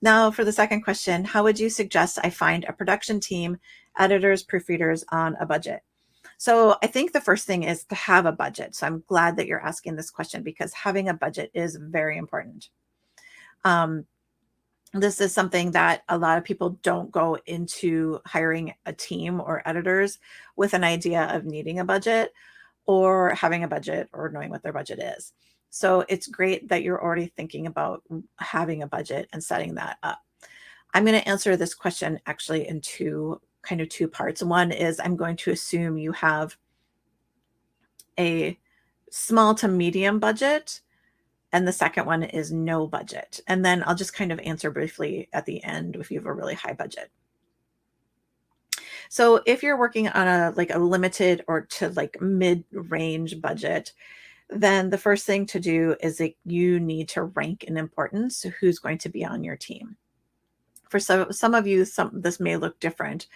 Now for the second question, how would you suggest I find a production team, editors, proofreaders on a budget? So I think the first thing is to have a budget. So I'm glad that you're asking this question because having a budget is very important. Um, this is something that a lot of people don't go into hiring a team or editors with an idea of needing a budget or having a budget or knowing what their budget is. So it's great that you're already thinking about having a budget and setting that up. I'm going to answer this question actually in two parts. One is I'm going to assume you have a small to medium budget, and the second one is no budget. And then I'll just kind of answer briefly at the end if you have a really high budget. So if you're working on a limited or to like mid-range budget, then the first thing to do is that you need to rank in importance who's going to be on your team. For some of you, this may look different,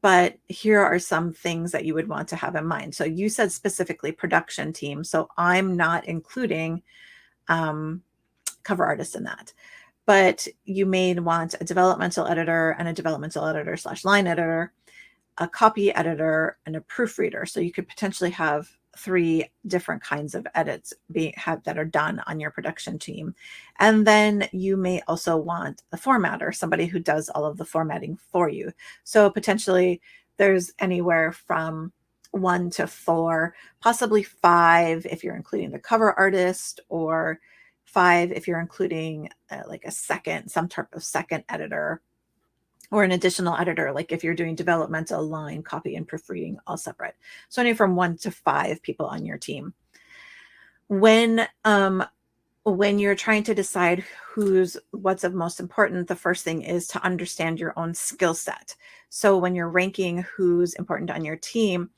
but here are some things that you would want to have in mind. So you said specifically production team, so I'm not including cover artists in that. But you may want a developmental editor and a developmental editor / line editor, a copy editor, and a proofreader. So you could potentially have 3 different kinds of edits that are done on your production team. And then you may also want a formatter, somebody who does all of the formatting for you. So potentially there's anywhere from 1 to 4, possibly 5 if you're including the cover artist, or 5 if you're including some type of second editor or an additional editor, like if you're doing developmental, line, copy, and proofreading all separate. So anywhere from 1 to 5 people on your team. When you're trying to decide what's of most important, the first thing is to understand your own skill set. So when you're ranking who's important on your team,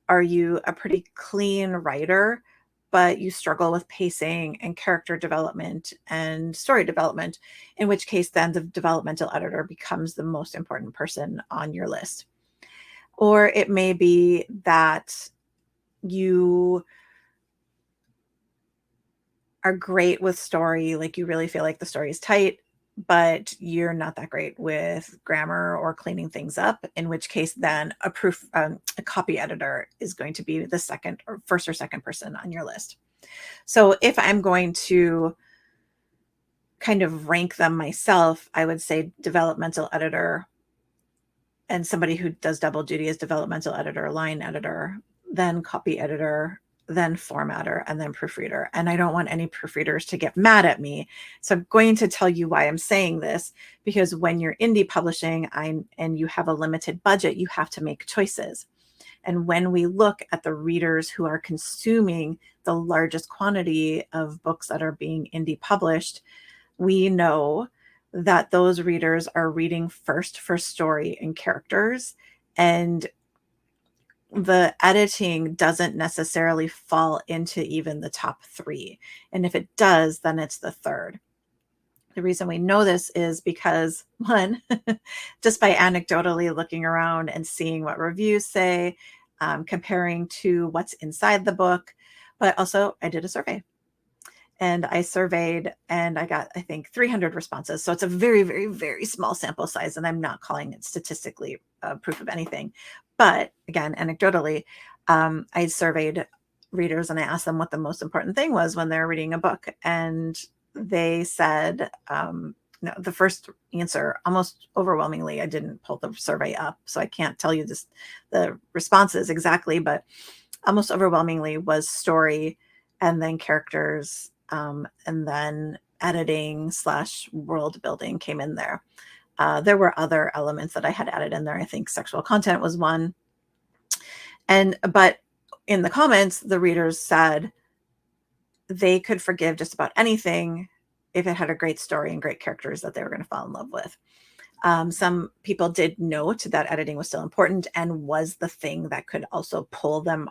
are you a pretty clean writer, but you struggle with pacing and character development and story development, in which case then the developmental editor becomes the most important person on your list. Or it may be that you are great with story, like you really feel like the story is tight, but you're not that great with grammar or cleaning things up, in which case then a copy editor is going to be the first or second person on your list. So if I'm going to kind of rank them myself, I would say developmental editor and somebody who does double duty as developmental editor, line editor, then copy editor, then formatter, and then proofreader. And I don't want any proofreaders to get mad at me. So I'm going to tell you why I'm saying this, because when you're indie publishing and you have a limited budget, you have to make choices. And when we look at the readers who are consuming the largest quantity of books that are being indie published, we know that those readers are reading first for story and characters, and the editing doesn't necessarily fall into even the top 3. And if it does, then it's the third. The reason we know this is because, one, just by anecdotally looking around and seeing what reviews say, comparing to what's inside the book, but also I did a survey. And I surveyed and I got, I think, 300 responses. So it's a very, very, very small sample size. And I'm not calling it statistically proof of anything. But again, anecdotally, I surveyed readers and I asked them what the most important thing was when they're reading a book. And they said, no, the first answer, almost overwhelmingly, I didn't pull the survey up, so I can't tell you the responses exactly, but almost overwhelmingly was story, and then characters, and then editing / world building came in there. There were other elements that I had added in there. I think sexual content was one. But in the comments, the readers said they could forgive just about anything if it had a great story and great characters that they were going to fall in love with. Some people did note that editing was still important and was the thing that could also pull them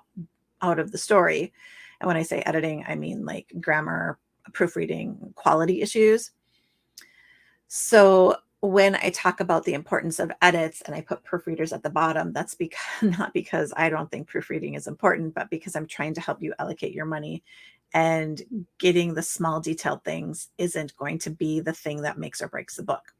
out of the story. And when I say editing, I mean like grammar, proofreading, quality issues. So when I talk about the importance of edits and I put proofreaders at the bottom, that's not because I don't think proofreading is important, but because I'm trying to help you allocate your money, and getting the small detailed things isn't going to be the thing that makes or breaks the book.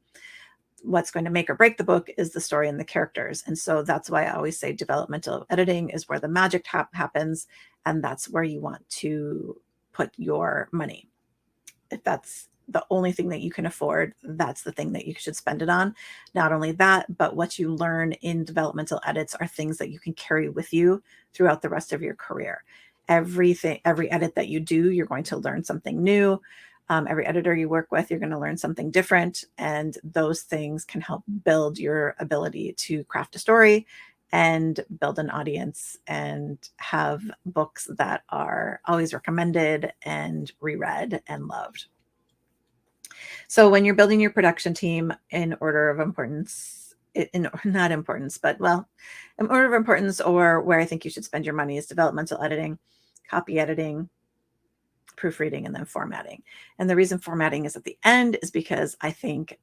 what's going to make or break the book is the story and the characters. And so that's why I always say developmental editing is where the magic happens, and that's where you want to put your money. If that's the only thing that you can afford, that's the thing that you should spend it on. Not only that, but what you learn in developmental edits are things that you can carry with you throughout the rest of your career. Every edit that you do, you're going to learn something new. Every editor you work with, you're going to learn something different. And those things can help build your ability to craft a story and build an audience and have books that are always recommended and reread and loved. So when you're building your production team in order of importance, in not importance, but well, in order of importance, or where I think you should spend your money is developmental editing, copy editing, proofreading, and then formatting. And the reason formatting is at the end is because I think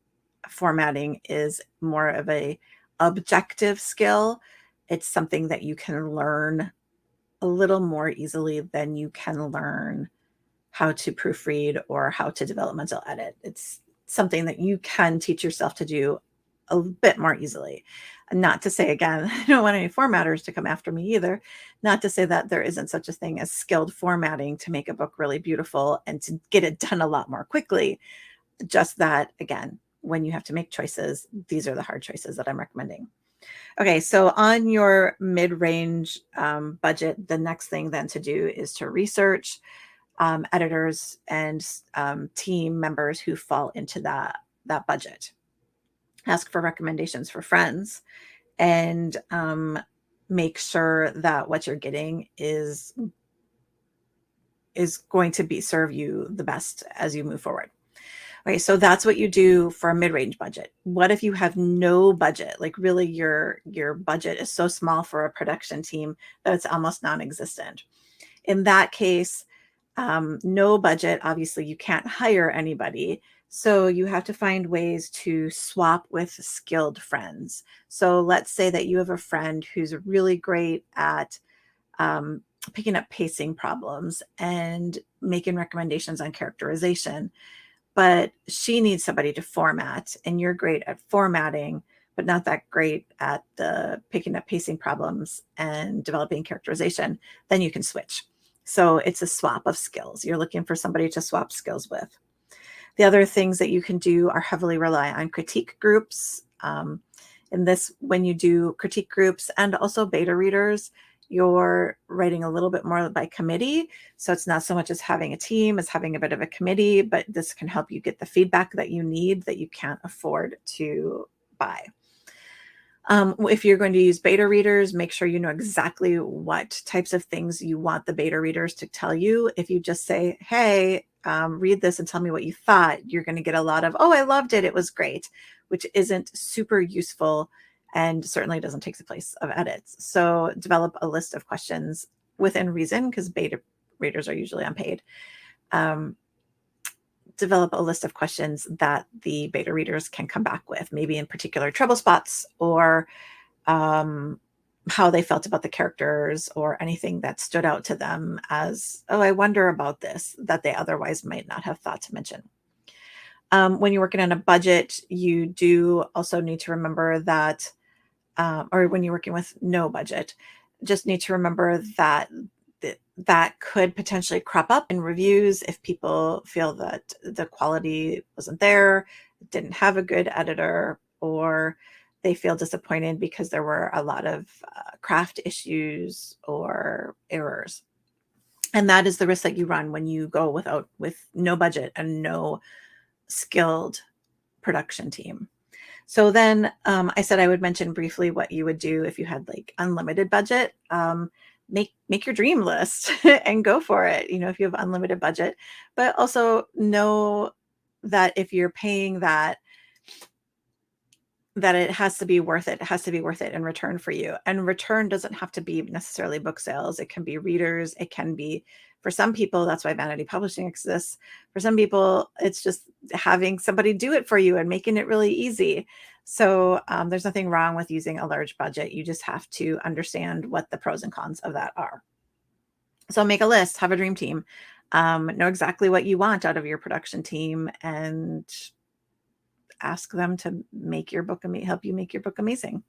formatting is more of a objective skill. It's something that you can learn a little more easily than you can learn how to proofread or how to developmental edit. It's something that you can teach yourself to do a bit more easily. Not to say, again, I don't want any formatters to come after me either. Not to say that there isn't such a thing as skilled formatting to make a book really beautiful and to get it done a lot more quickly. Just that, again, when you have to make choices, these are the hard choices that I'm recommending. Okay, so on your mid-range budget, the next thing then to do is to research editors and team members who fall into that budget. Ask for recommendations for friends, and make sure that what you're getting is going to serve you the best as you move forward. Okay, so that's what you do for a mid-range budget. What if you have no budget? Like really your budget is so small for a production team that it's almost non-existent. In that case, no budget, obviously you can't hire anybody. So you have to find ways to swap with skilled friends. So let's say that you have a friend who's really great at um, picking up pacing problems and making recommendations on characterization, but she needs somebody to format, and you're great at formatting but not that great at the picking up pacing problems and developing characterization. Then you can switch. So it's a swap of skills. You're looking for somebody to swap skills with. The other things that you can do are heavily rely on critique groups. In this, when you do critique groups and also beta readers, you're writing a little bit more by committee. So it's not so much as having a team as having a bit of a committee, but this can help you get the feedback that you need that you can't afford to buy. If you're going to use beta readers, make sure you know exactly what types of things you want the beta readers to tell you. If you just say, hey, read this and tell me what you thought, you're going to get a lot of, oh, I loved it, it was great, which isn't super useful and certainly doesn't take the place of edits. So develop a list of questions within reason, because beta readers are usually unpaid. Develop a list of questions that the beta readers can come back with, maybe in particular trouble spots, or how they felt about the characters, or anything that stood out to them as, oh, I wonder about this, that they otherwise might not have thought to mention. When you're working on a budget, you do also need to remember that, or when you're working with no budget, just need to remember that that could potentially crop up in reviews if people feel that the quality wasn't there, didn't have a good editor, or they feel disappointed because there were a lot of craft issues or errors. And that is the risk that you run when you go with no budget and no skilled production team. So then I said I would mention briefly what you would do if you had like unlimited budget. Make your dream list and go for it, if you have unlimited budget. But also know that if you're paying that it has to be worth it. It has to be worth it in return for you. And return doesn't have to be necessarily book sales. It can be readers. It can be, for some people, that's why vanity publishing exists. For some people, it's just having somebody do it for you and making it really easy. So there's nothing wrong with using a large budget. You just have to understand what the pros and cons of that are. So make a list, have a dream team, know exactly what you want out of your production team, and ask them to make your book help you make your book amazing.